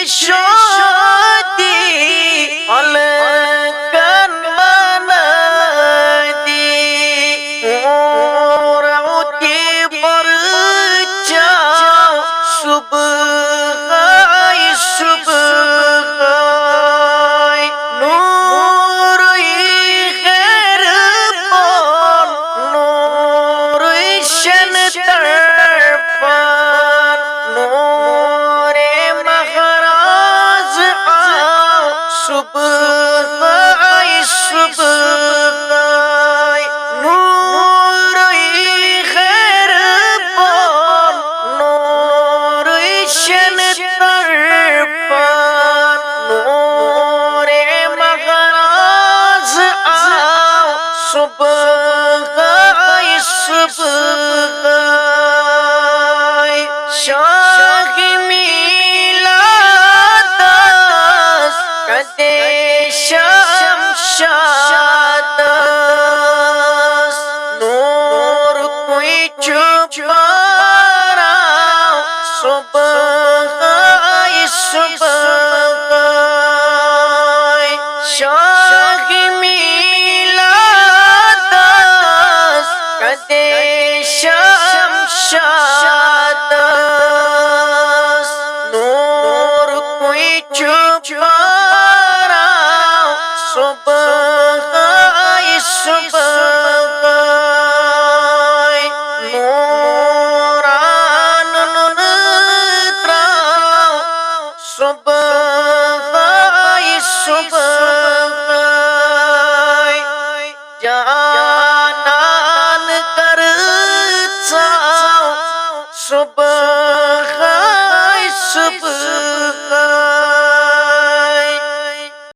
शादी अलकन बनादी और उठी परचा सुबह सुबह नूर खैर पर नूर शन तरफन नूर महराज सुबह सुबह नूर खैर पर नूर शन तरफन नूर महराज सुबह सुबह शाह मिलादस कदे शमशादस नूर कोई चुपारा सुबह सुबह शाह मिलादस कदे शमशादस नूर कोई चुपारा सुबह सुबह नूरान नुद्रा सुबह सुबह जानान कर सुबह